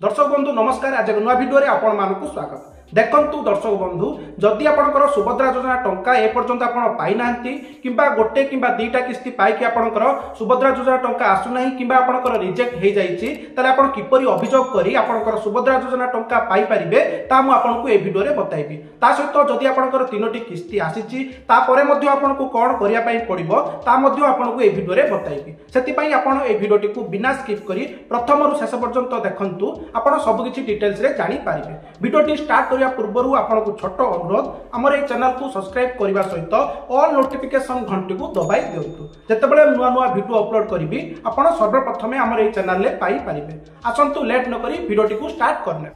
दर्शक बंधु नमस्कार। आज एक नुआ वीडियो रे आपण मानकु स्वागत। देखंतु दर्शक बंधु जदि आपनकर सुभद्रा योजना टंका ए पर्यंत आपण पाई नांती किंबा गोटे किंबा दीटा किस्ती पाई कि आपनकर सुभद्रा योजना टंका आसु नाही किंबा आपनकर रिजेक्ट हे जाईची तले आपण किपरि अभियोग करी आपनकर सुभद्रा योजना टंका पाई परिबे ता मु आपनकु ए वीडियो रे बताइबी। ता सहित जदि आपनकर तीनोटी किस्ती आसीची ता परे मध्ये आपनकु कोन करिया पई पड़िबो ता मध्ये आपनकु ए वीडियो रे बताइबी। सेति पई आपण ए वीडियोटी को बिना स्किप करी प्रथम रु शेष पर्यंत देखंतु आपण सब किछि डिटेल्स रे जानि पारिबे। वीडियोटी स्टार्ट पूर्व आपको छोट अनुरोध आमर ये चैनल को सब्सक्राइब करने सहित ऑल नोटिफिकेशन घंटी को दबाई दिंतु जितेबाला नुआ नुआ वीडियो अपलोड करी आपड़ सर्वप्रथम आमर ये चैनल में पाई पारिबे। आसंतु लेट न करी वीडियोटी को स्टार्ट करने।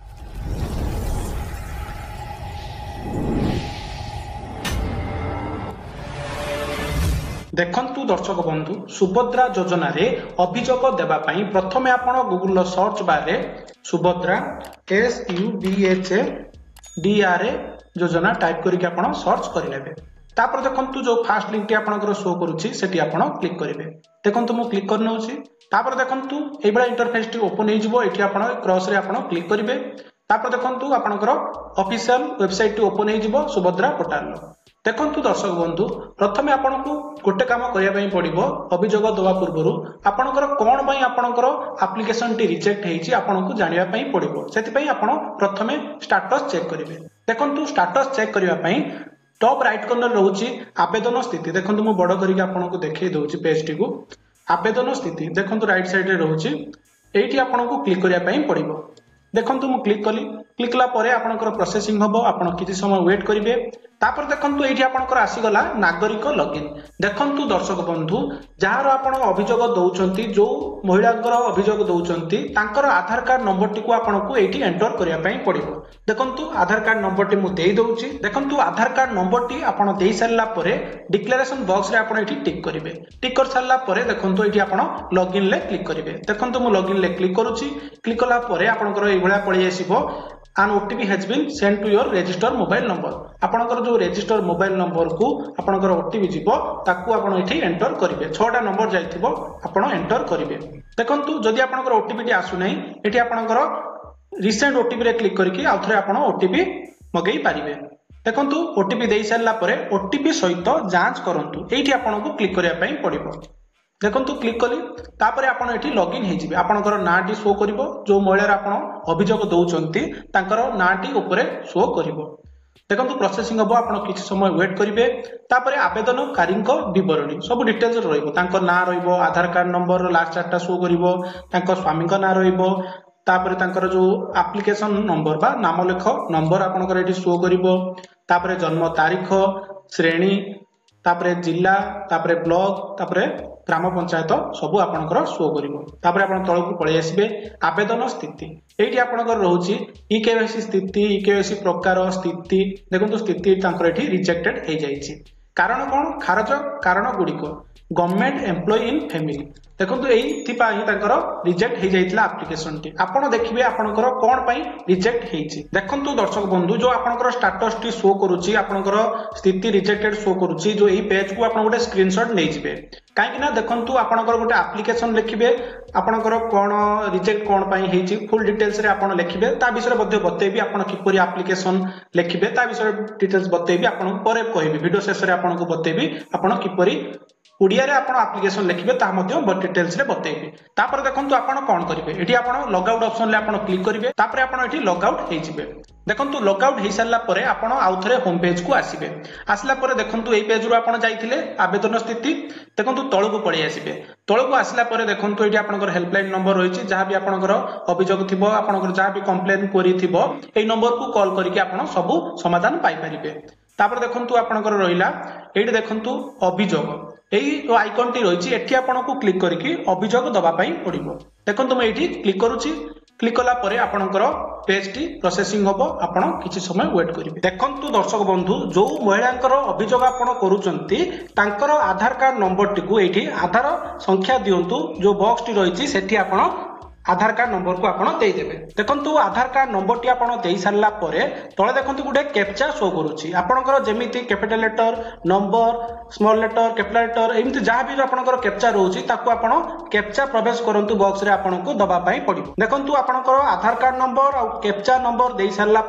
देखंतु दर्शक बंधु सुभद्रा योजना रे अभियोग देबा पई प्रथमे आपण गूगल सर्च बार रे सुभद्रा SUBHDRA योजना टाइप करके आपण सर्च करिलेबे। तापर देखंतु जो फास्ट लिंक टी आपनकर शो करूची सेठी आपण क्लिक करिवे। देखंतु मु क्लिक करनौची। तापर देखंतु एई बडा इंटरफेस टी ओपन हे जिवो। एठी आपण क्रॉस रे आपण क्लिक करिवे। तापर देखंतु आपनकर ऑफिशियल वेबसाइट टी ओपन हे जिवो सुभद्रा पोर्टल। देखंतु दर्शक बंधु प्रथमे आपनकु गोटे काम करिया पई पड़िबो। अभियोग दवा पूर्वरु आपनकर कोन पई आपनकर एप्लीकेशन टी रिजेक्ट हेची आपनकु जानिया पई पड़िबो। सेति पई आपण प्रथमे स्टेटस चेक करिवे। देखंतु स्टेटस चेक करिया पई टॉप राइट कॉर्नर रहउची आवेदन स्थिति। देखंतु मु बड़ करिके आपनकु देखै दउची पेज टी को। आवेदन स्थिति देखंतु राइट साइड रे रहउची। एठी आपनकु क्लिक करिया पई पड़िबो। देखंतु मु क्लिक कली। क्लिक कला परे आपनकर प्रोसेसिंग हबो। आपण किछि समय वेट करिवे। तापर देखंतु एठी आपनकर आसी गला नागरिक लॉगिन। देखंतु दर्शक बंधु जहार आपण अभियोग दउचंती जो महिलांकर अभियोग दउचंती तांकर आधार कार्ड नंबर टी को आपनकु एठी एंटर करिया पई पड़िबो। देखंतु आधार कार्ड नंबर टी मु देई दउची। देखंतु आधार कार्ड नंबर टी आपण देई सारला परे डिक्लेरेशन बॉक्स रे आपण एठी टिक करिवे। टिक कर सारला परे देखंतु एठी आपण लॉगिन ले क्लिक करिवे। देखंतु मु लॉगिन ले क्लिक करूची। क्लिक कला परे आपनकर एई भळा पळि आसीबो an OTP has been sent to your registered mobile number। आपनकर जो registered mobile number को आपनकर OTP जीवो ताकू आपण एठी एंटर करिवे। 6टा नंबर जाइथिबो आपण एंटर करिवे। देखंतु जदि आपनकर OTP टी आसु नै एठी आपनकर रिसेंट OTP रे क्लिक करके आउथरे आपण OTP मगेई पारिवे। देखंतु OTP देई सारला परे OTP सहित जांच करंतु। एठी आपनको क्लिक करिया पई पड़िबो। देखंतु क्लिक कली तापरे आपण एठी लॉगिन हे जिवे। आपनकर नाटी शो करिवो। जो महिला आपण अभियोग दउचंती तांकर नाटी ऊपरे शो करिवो। देखंतु प्रोसेसिंग हबो। आपण किछि समय वेट करिवे। तापरे आवेदनकारीक विवरणी सब डिटेल्स रहइबो। तांकर ना रहइबो आधार कार्ड नंबर लास्ट चारटा शो करिवो। तांकर स्वामीक ना रहइबो। तापरे तांकर जो एप्लीकेशन नंबर बा नामलेख नंबर आपनकर एठी शो करिवो। तापरे जन्म तारीख श्रेणी तापरे जिला तापरे ब्लॉक तापरे ग्राम पंचायत सब आपनकर शो करिवो। तापरे आपण तळकु पळि आसीबे। आवेदन स्थिति एठी आपनकर रहउची ईकेवाईसी स्थिति ईकेवाईसी प्रकार स्थिति। देखंतु स्थिति तांकर एठी रिजेक्टेड हे जाईची। कारण कोन खारज कारण गुडिको गवर्नमेंट एम्प्लॉय इन फैमिली। देखंतु एथि पई तांकर रिजेक्ट हे जाइतला एप्लीकेशन टी। आपण देखिबे आपनकर कोन पई रिजेक्ट हेची। देखंतु दर्शक बंधु जो आपनकर स्टेटस टी शो करूची आपनकर स्थिति रिजेक्टेड शो करूची। जो एई पेज को आपण गोटे स्क्रीनशॉट नै जिवे। काहे कि ना देखंतु आपनकर गोटे एप्लीकेशन लिखिबे आपनकर कोन रिजेक्ट कोन पई हेची फुल डिटेल्स रे आपण लिखिबे। ता विषय मध्ये बतेबी आपण किपरि एप्लीकेशन लिखिबे ता विषय डिटेल्स बतेबी। आपण परे कहबी वीडियो शेष रे आपण को बतेबी आपण किपरि ओडिया रे आपण एप्लीकेशन लिखिबे ता मध्ये डिटेल्स रे बतेबी। तापर देखंतु आपण कोन करिवे एठी आपण लॉग आउट ऑप्शन ले आपण क्लिक करिवे। तापर आपण एठी लॉग आउट हे जिवे। देखंतु लॉग आउट हे सारला परे आपण आउथरे होम पेज को आसीबे। आसला परे देखंतु एई पेज रो आपण जाइथिले आवेदन स्थिति। देखंतु तळकु पळि आसीबे। तळकु आसला परे देखंतु एठी आपनकर हेल्पलाइन नंबर रहिछि। जहा भी आपनकर अभियोग थिबो आपनकर जहा भी कंप्लेन कोरी थिबो एई नंबर को कॉल करिके आपण सब समाधान पाई परिबे। तापर देखंतु आपनकर रहिला एठी देखंतु अभियोग एई आइकन टी रहिछि। एठी आपनको क्लिक करिके अभियोग दबा पई पड़िबो। देखंतु मैं एठी क्लिक करूछि। क्लिक कला परे आपनकर पेज टी प्रोसेसिंग हबो। आपण किछि समय वेट करिवे। देखंतु दर्शक बंधु जो महिलांकर अभियोग आपण करूचंती तांकर आधार कार्ड नंबर टी को एठी आधार संख्या दियंतु। जो बॉक्स टी रहिछि सेठी आपण आधार कार्ड नंबर को आपण देदेवे देखो आधार कार्ड नंबर टी आपण दे सारा तले देखो गोटे कैप्चा शो करुच्ची आपंकर जमी capital letter number small letter capital letter एमती जहाँ भी आपंकर कैप्चा रोचे आपण कैप्चा प्रवेश करंतु बॉक्स रे आपण को दबापाई पड़ो देखो आपंकर आधार कार्ड नंबर और कैप्चा नंबर दे सारा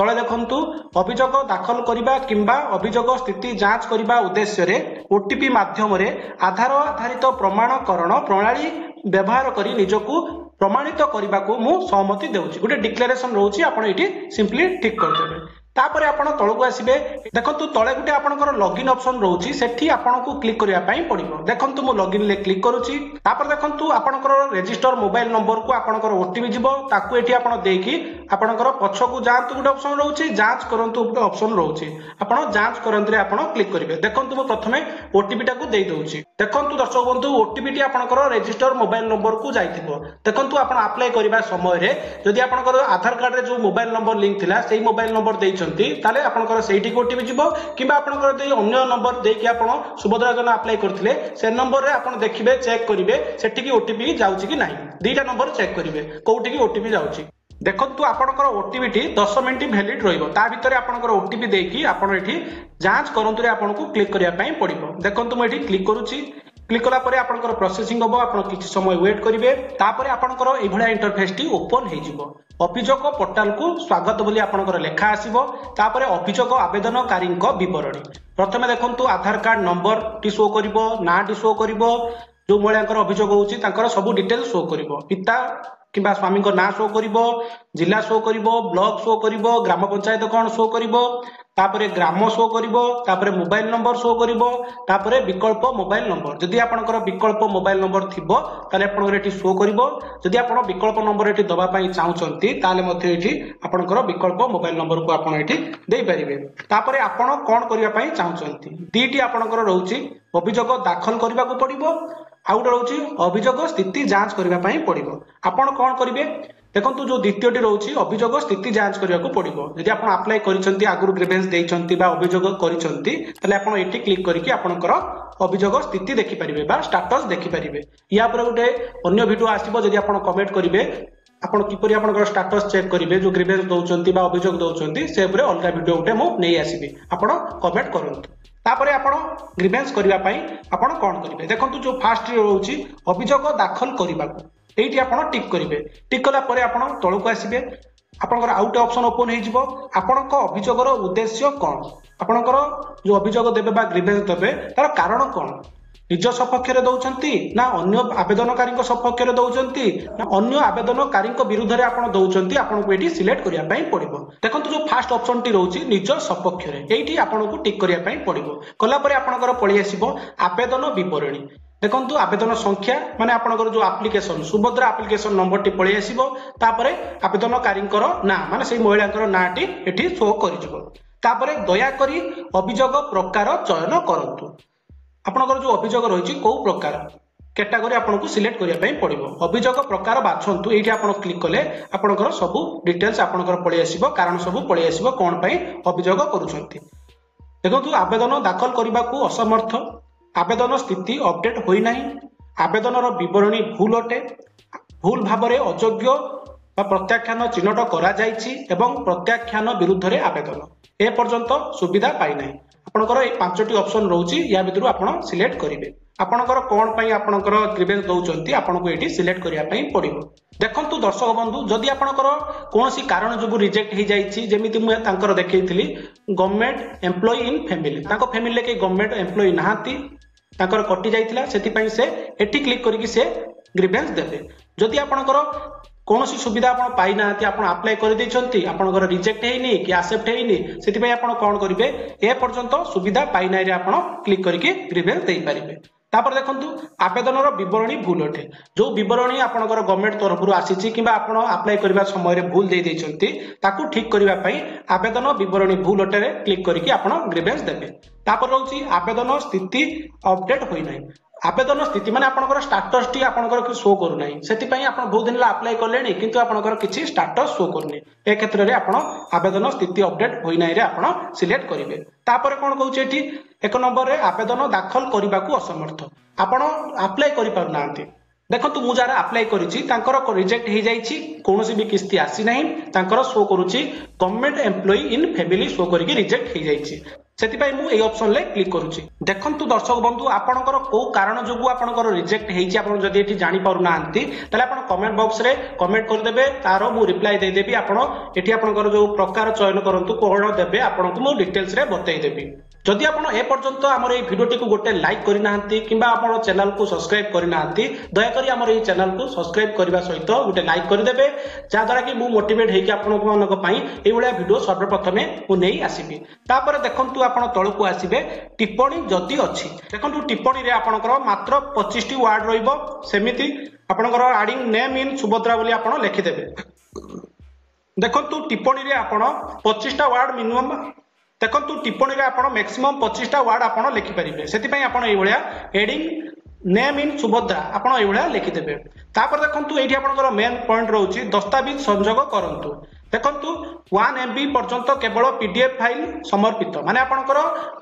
तले देखो अभियोग दाखल करने किंबा अभियोग स्थिति जांच करने उद्देश्य ओटीपी माध्यम आधार आधारित प्रमाणकरण प्रणाली व्यवहार करी निजकू प्रमाणित करने को मु सहमति देउछि गोटे डिक्लेरेशन रोची आपण एठी सिंपली ठीक करदेबे तापर आपण तळକୁ आसीबे देखंतु तळे गुटे आपनकर लॉगिन ऑप्शन रोची सेठी आपनको क्लिक करिया पई पड़िबो देखंतु मु लॉगिन ले क्लिक करूची तापर देखंतु आपनकर रजिस्टर मोबाइल नंबर को आपनकर ओटीपी जिवो ताकू एठी आपण देकी आपनकर पछकू जांतु गुटे ऑप्शन रोची जांच करंतु गुटे ऑप्शन रोची आपण जांच करंतु रे आपण क्लिक करिवे देखंतु मु प्रथमे ओटीपी टाकू देई दोउची देखंतु दर्शक बंधु ओटीपी टी आपनकर रजिस्टर मोबाइल नंबर को जाइथिबो देखंतु आपण अप्लाई करिबा समय रे जदि आपनकर आधार कार्ड रे जो मोबाइल नंबर लिंक थिला सेही मोबाइल नंबर देइछ ताले आपनकर सेठी ओटीपी जिवो किबा आपनकर दे अन्य नंबर देकी आपण सुभद्रा योजना अप्लाई करथिले से नंबर रे आपण देखिबे चेक करिवे सेठी की ओटीपी जाउची कि नाही दीटा नंबर चेक करिवे कोउठी की ओटीपी जाउची देखंतु आपनकर ओटीपी टी 10 मिनिट वैलिड रहइबो ता भितरे आपनकर ओटीपी देकी आपण एठी जांच करंतु रे आपनको क्लिक करिया पई पड़िबो देखंतु म एठी क्लिक करूची क्लिक कला परे आपनकर प्रोसेसिंग होबो आपण किछि समय वेट करिवे तापरे आपनकर एई भलिया इंटरफेस टी ओपन हे जिवो अभियोग पोर्टाल को स्वागत बोली आपनकर लेखा आसीबो तापरे अभियोग आवेदनकारी विवरणी प्रथमे देखंतु आधार कार्ड नंबर टी शो करिवो ना टी शो करिवो जो महिलांकर अभियोग होउची तांकर सब डिटेल शो करिवो पिता किंबा स्वामी को ना शो करिवो जिला शो करिवो ब्लॉक शो करिवो ग्राम पंचायत कोन शो करिवो तापरे ग्राम शो करिवो तापरे मोबाइल नंबर शो करिवो तापरे विकल्प मोबाइल नंबर जदि आपनकर विकल्प मोबाइल नंबर थिबो ताले आपनकर एठी शो करिवो जदि आपण विकल्प नंबर एठी दबा पई चाहुचंती ताले मध्ये एठी आपनकर विकल्प मोबाइल नंबर को आपण एठी देई परिबे तापरे आपण कोन करिया पई चाहुचंती दीटी आपनकर रहउची अभियोग दाखल करबा को पड़िबो आउट रहउची अभियोग स्थिति जांच करबा पई पड़िबो आपण कोन करिवे देखंतु जो द्वितीयटी रहउची अभियोग स्थिति जांच करिया को पड़िबो यदि आपण अप्लाई करिसंती आगुरु ग्रीवेंस देइसंती बा अभियोग करिसंती तले आपण एठी क्लिक करिकि आपनकर अभियोग स्थिति देखि परिबे बा स्टेटस देखि परिबे या पर गुटे अन्य वीडियो आसीबो जदि आपण कमेंट करिवे आपण किपरि आपनकर स्टेटस चेक करिवे जो ग्रीवेंस दउचंती बा अभियोग दउचंती से ऊपर अलगा वीडियो गुटे मु नै आसीबी आपण कमेंट करंतु तापरे आपण ग्रीवेंस करिवा पई आपण कोन करिवे देखंतु जो फर्स्ट रहउची अभियोग दाखल करिबाकू एठी आपण टिक करिवे टिक कला परे आपण तळକୁ आसीबे आपनकर आउट ऑप्शन ओपन हे जिवो आपनक अभियोगर उद्देश्य कोन आपनकर जो अभियोग देबे बा ग्रीवेंस देबे तार कारण कोन निज सपक्ष रे दउचंती ना अन्य आवेदनकारी सपक्ष रे दउचंती ना अन्य आवेदनकारी विरुद्ध रे आपण दउचंती आपण को एठी सिलेक्ट करिया पई पड़िबो देखंतु जो फर्स्ट ऑप्शन टी रहउची निज सपक्ष रे एठी आपण को टिक करिया पई पड़िबो कला परे आपनकर पळि आसीबो आवेदन विवरणी देखंतु आवेदन संख्या माने आपनकर जो एप्लिकेशन सुभद्रा एप्लिकेशन नंबर टी पळि आसीबो तापरे आवेदनकारी ना माने सेही महिलांकर नाटी एठी शो करि जिवो तापरे दया करी अभियोग प्रकार चयन करंतु आपनकर जो अभियोग रहिछि को प्रकार कैटेगरी आपनको सिलेक्ट करिया पई पड़िबो अभियोग प्रकार बाछंतु एठी आपण क्लिक कले आपनकर सब डिटेल्स आपनकर पळि आसीबो कारण सब पळि आसीबो कोन पई अभियोग करूछंती देखंतु आवेदन दाखल करबा को असमर्थ आवेदन स्थिति अपडेट होई नाही आवेदनर विवरणी भूल अटे भूल भाबरे अयोग्य प्रत्याख्यान चिन्हट करा जायछि एवं प्रत्याख्यान विरुद्ध रे आवेदन ए पर्यंत सुविधा पाई नाही आपनकर ए पांचटी ऑप्शन रहउची या भितरु आपण सिलेक्ट करिवे आपनकर कोन पई आपनकर ग्रीवेंस दउचंती आपनको एठी सिलेक्ट करिया पई पड़िबो देखंतु दर्शक बंधु जदि आपनकर कोनोसी कारण जोगु रिजेक्ट हे जायछि जेमिति मु तांकर देखैथिली गवर्नमेंट एम्प्लॉय इन फैमिली तांको फैमिली के गवर्नमेंट एम्प्लॉय नाहांती तांकर कटि जायतिला सेति पई से एठी क्लिक करिकि से ग्रीवेंस देबे जदि आपनकर कोनोसी सुविधा आपण पाई नाहांती आपण अप्लाई कर दैछंती आपनकर रिजेक्ट हेइनी कि एक्सेप्ट हेइनी सेति पई आपण कोन करिवे ए पर्यंत सुविधा पाई नाइ रे आपण क्लिक करिकि ग्रीवेंस देई परिबे तापर देखंतु आवेदनर विवरणी भूल अटे जो विवरणी आपनकर गवर्नमेंट तरफ आसीछि किबा आपण अप्लाई करबा समय रे भूल देई दैछंती ताकू ठीक करबा पई आवेदन विवरणी भूल अटे रे क्लिक करिकि आपण ग्रीवेंस देबे तापर रहउछि आवेदन स्थिति अपडेट होई नाही आवेदन स्थिति माने आपनकर स्टेटस टी आपनकर शो करू नाही सेति पई आपण बहुत दिन ला अप्लाई करलेनी किंतु आपनकर किछि स्टेटस शो करनी ए क्षेत्र रे आपण आवेदन स्थिति अपडेट होई नाही रे आपण सिलेक्ट करिवे तापर कोन कहउछि एठी एक नंबर रे आवेदन दाखल करबा को असमर्थ आपण अप्लाई करि पार नांती देखंतु मु जरा अप्लाई करिछि तांकर रिजेक्ट हे जाइछि कोनोसी भी किस्ती आसी नाही तांकर शो करूछि government employee in family show करिकि रिजेक्ट हे जाइछि सेतिपाई मु एई ऑप्शन ले क्लिक करूछि देखंतु दर्शक बंधु आपनकर को कारण जोगु आपनकर रिजेक्ट हेछि आपन जदि एठी जानि पारु नांती तले आपन कमेंट बॉक्स रे कमेंट कर देबे तारो मु रिप्लाई दे देबी आपन एठी आपनकर जो प्रकार चयन करंतु कोन देबे आपनको मु डिटेल्स रे बतै देबी जदि आपण ए पर्यंत हमर ए वीडियोटी को गोटे लाइक करि नाहंती किबा आपण चैनल को सब्सक्राइब करि नाहंती दया करी हमर ए चैनल को सब्सक्राइब करबा सहित गोटे लाइक कर देबे जा द्वारा कि मु मोटिवेट हेकि आपन मानक पई ए भलिया वीडियो सर्वप्रथमे मु नेई आसीबी तापर देखंतु आपण तळकु आसीबे टिप्पणी जदि अछि देखंतु टिप्पणी रे आपनकर मात्र 25 टी वर्ड रहइबो सेमिति आपनकर एडिंग नेम इन सुभद्रा बोली आपण लिखि देबे देखंतु टिप्पणी रे आपण 25 टा वर्ड मिनिमम देखंतु टिप्पणी रे आपण मैक्सिमम 25 टा वर्ड आपण लिखि परिबे सेति पई आपण ए भलिया हेडिंग नेम इन सुभद्रा आपण ए भलिया लिखि देबे तापर देखंतु एठी आपनकर मेन पॉइंट रहउची दस्तावेज संयोग करंतु देखंतु 1 MB पर्यंत केवल पीडीएफ फाइल समर्पित माने आपनकर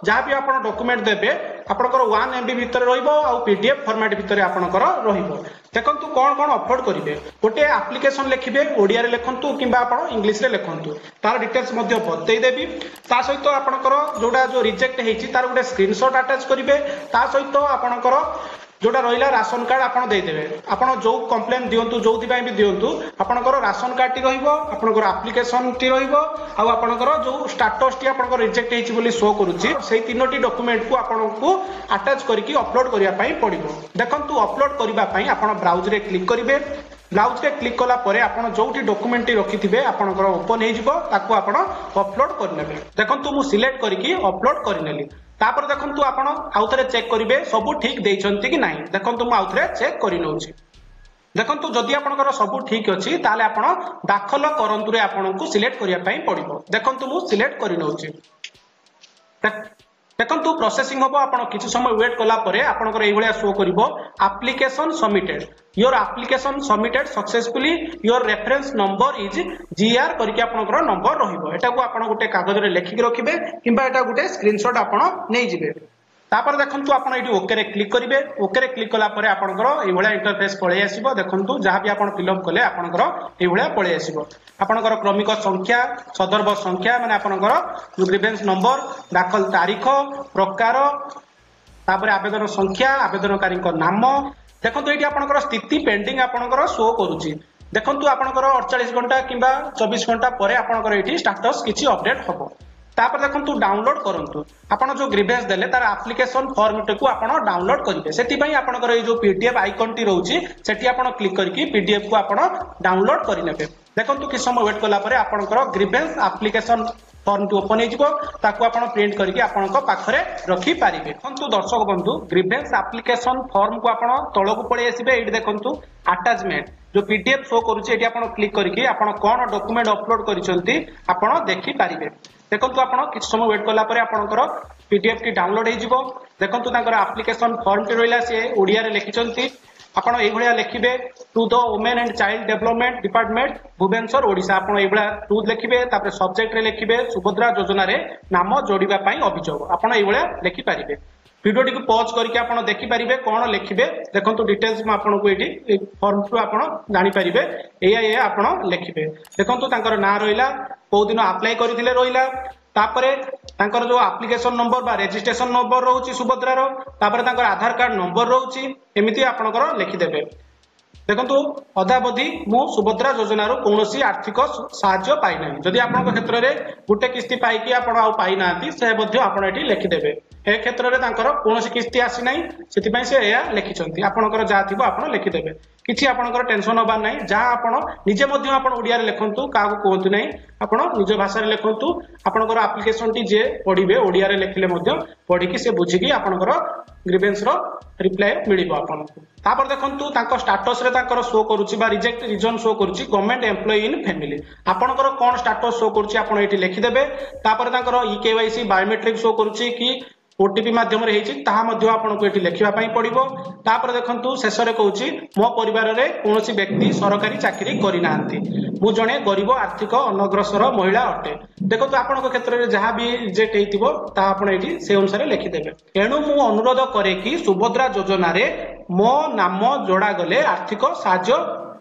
जहा भी आपण डॉक्यूमेंट देबे आपनकर 1 MB भितर रहइबो आ पीडीएफ फॉर्मेट भितर आपनकर रहइबो देखंतु कोन कोन अपलोड करिवे गोटे एप्लीकेशन लिखिबे ओडिया रे लिखंतु किबा आपण इंग्लिश रे लिखंतु तार डिटेल्स मध्ये बतै देबी ता सहित आपनकर जोडा जो रिजेक्ट हेछि तार गोटे स्क्रीनशॉट अटैच करिवे ता सहित आपनकर जोटा रहिला राशन कार्ड आपण दे देबे आपण जो कंप्लेन दियंतु जोथि पय भी दियंतु आपनकर राशन कार्ड टी रहिबो आपनकर एप्लीकेशन टी रहिबो आ आपनकर जो स्टेटस टी आपनकर रिजेक्ट हेछि बोली शो करूछि सेही तीनोटी डॉक्यूमेंट को आपनको अटैच करिकि अपलोड करिया पय पड़िबो देखंतु अपलोड करिबा पय आपण ब्राउज रे क्लिक करिवे ब्राउज रे क्लिक कला परे आपण जोटी डॉक्यूमेंट टी रखिथिबे आपनकर ओपन हे जिवो ताको आपण अपलोड करनेबे देखंतु मु सिलेक्ट करिकि अपलोड करनेली तापर देखंतु आपण आउथरे चेक करिवे सब ठीक देइछंती कि नाही देखंतु मु आउथरे चेक करि नउछि देखंतु जदि आपनकर सब ठीक अछि ताले आपण दाखल करंतु रे आपनको सिलेक्ट करिया पई पड़िबो देखंतु मु सिलेक्ट करि नउछि देखंतु प्रोसेसिंग होबो आपण किछि समय वेट कला परे आपनकर एई भलिया शो करिवो application submitted your application submitted successfully your reference number is GR करके आपनकर नंबर रहिबो एटा को आपण गोटे कागज रे लेखि रखिबे किबा एटा गोटे स्क्रीनशॉट आपण नै जिवे तापर देखंतु आपण एठी ओके रे क्लिक करिवे ओके रे क्लिक कला परे आपनकर एई भलिया इंटरफेस पळे आसीबो देखंतु जहा भी आपण फिल अप कले आपनकर एई भलिया पळे आसीबो आपनकर क्रमिक संख्या सदर्भ संख्या माने आपनकर ग्रीवेंस नंबर दाखल तारीख प्रकार तापर आवेदन संख्या आवेदनकारी को नाम देखंतु एठी आपनकर स्थिति पेंडिंग आपनकर शो करूची देखंतु आपनकर 48 घंटा किबा 24 घंटा परे आपनकर एठी स्टेटस किछि अपडेट होबो तापर देखंतु डाउनलोड करंतु आपण जो ग्रीवेंस देले तार एप्लीकेशन फॉर्म टेकु आपण डाउनलोड करिवे सेति पई आपनकर ए जो पीडीएफ आइकन टी रहउची सेठी आपण क्लिक करके पीडीएफ को आपण डाउनलोड करि नेबे देखंतु कि समय वेट कला परे आपनकर ग्रीवेंस एप्लीकेशन फॉर्म टी ओपन हे जिवो ताकू आपण प्रिंट करके आपनक पाखरे रखि पारिबे देखंतु दर्शक बंधु ग्रीवेंस एप्लीकेशन फॉर्म को आपण तळकु पळे आसीबे एठी देखंतु अटैचमेंट जो पीडीएफ शो करूची एठी आपण क्लिक करके आपण कोन डॉक्यूमेंट अपलोड करिसंती आपण देखि पारिबे देखंतु आपण किछ समय वेट कला परे आपनकर पीडीएफ टी डाउनलोड हे जिवो देखंतु तांकर एप्लीकेशन फॉर्म टी रोइला से ओडिया रे लिखिसंती आपण एई भलिया लिखिबे to the women and child development department Bhubaneswar Odisha आपण एई भलिया टू लिखिबे तापर सब्जेक्ट रे लिखिबे सुभद्रा योजना रे नाम जोडिबा पई अभियोग आपण एई भलिया लिखि पारिबे वीडियो को पॉज करके आपण देखि पारिबे कोन लिखिबे देखंतु डिटेल्स म आपण को एठी फॉर्म टू आपण जानि पारिबे एया आपण लिखिबे देखंतु तांकर ना रोइला को दिन अप्लाई करिथिले रोइला तापरे तांकर जो एप्लीकेशन नंबर बा रजिस्ट्रेशन नंबर रहउची सुभद्रा रो तापरे तांकर आधार कार्ड नंबर रहउची एमिति आपनकर लिखि देबे देखंतु अदाबधी मु सुभद्रा योजना रो कोनोसी आर्थिक सहायता पाइ नै जदि आपनक क्षेत्र रे गुटे किस्ती पाइ कि आपण आ पाइ नांती से मध्ये आपण एठी लिखि देबे ए क्षेत्र रे तांकर कोनोसी किस्ती आसी नै सेति पई से एया लिखिचंती आपनकर जा थिबो आपण लिखि देबे किछि आपनकर टेंशन होबा नै जा आपण निजे मध्ये आपण ओडिया रे लिखंतु का को कोंतु नै आपण निज भाषा रे लिखंतु आपनकर एप्लीकेशन टी जे पढिबे ओडिया रे लिखिले मध्ये पढि कि से बुझि कि आपनकर ग्रीवेंस रो रिप्लाई मिलिबो आपनको तापर देखंतु तांको स्टेटस रे तांकर शो करूची बा रिजेक्ट रीजन शो करूची गवर्नमेंट एम्प्लॉई इन फैमिली आपनकर कोन स्टेटस शो करूची आपण एठी लिखि देबे तापर तांकर ई केवाईसी बायोमेट्रिक शो करूची कि ओटीपी माध्यम आपको ये लिखा पड़ो। तापर देखो शेष में कौच मो परिवार में कौन व्यक्ति सरकारी चाकरी करना मु जड़े गरीब आर्थिक अनग्रसर महिला अटे। देखो आपंक क्षेत्र में जहाँ भी जेट होती से अनुसार लिखिदेवे। एणु मु अनुरोध करे कि सुभद्रा योजना रे मो नाम जोड़ा गले आर्थिक साहाय्य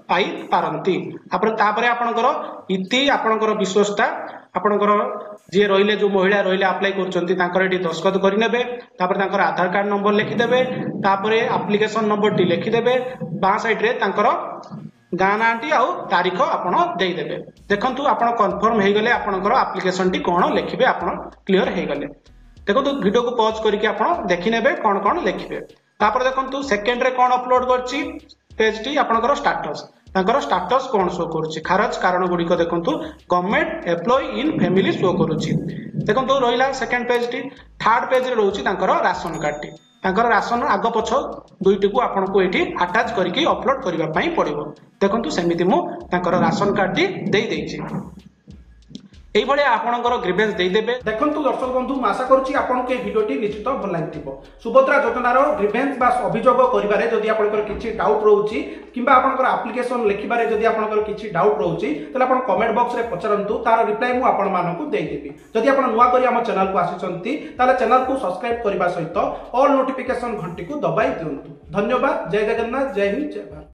पाई पारंती। आपणकर इति आपणकर विश्वस्ता आपणकर जी रहिले जो महिला रहिले अप्लाई कर दस्खत करने आधार कार्ड नंबर लिखिदेवे। एप्लिकेशन नंबर टी लिखिदेवे। बाँ साइड गाँ ना टी आउ तारीख आपण देदेवे। देखंतु आपण कन्फर्म हो गले आपणकर एप्लिकेशन टी कौन लिखिबे आपण क्लियर हो गले। देखो वीडियो को पॉज करके आपण देखि नेबे कौन कौन लिखिबे। तापर देखंतु सेकंड रे कौन अपलोड करछि पेज टी आपणकर स्टेटस स्टेटस कौन शो करुच्ची खारज कारण गुड़िक देखो government employee in family show करुच्ची। देखो रहा सेकेंड पेज टी थर्ड पेज रे रोची राशन कार्ड टी राशन आग पछ दुईटी को आपन को ये आटाच करके अपलोड करने पड़ो। देखो सेमती मुझे राशन कार्ड टी दे देइछि। এইভাবে আপনার গ্রিভেন্স দেইদেবে। দেখুন দর্শক বন্ধু আশা করছি আপনার এই ভিডিওটি নিশ্চিত ভাল লাগিব। সুভদ্রা যোজনার গ্রিভেন্স বা অভিযোগ করিবারে যদি আপনার কিছু ডাউট রয়েছে কিংবা আপনার আপ্লিকেশন লিখিবারে যদি আপনার কিছু ডাউট রয়েছে তাহলে আপনার কমেন্ট বক্স রে পচারন্তু তার রিপ্লাই মু আপন মানকু দেইদেবি। যদি আপনার নূয়া করি আমার চ্যানেল কু আসিছন্তি তাহলে চ্যানেল কু সবস্ক্রাইব করিবা সহিত অল নোটিফিকেশন ঘंटी কু দবাই দিয়ন্তু। ধন্যবাদ। জয় জগন্নাথ। জয় হিন্দ। জয় भारत।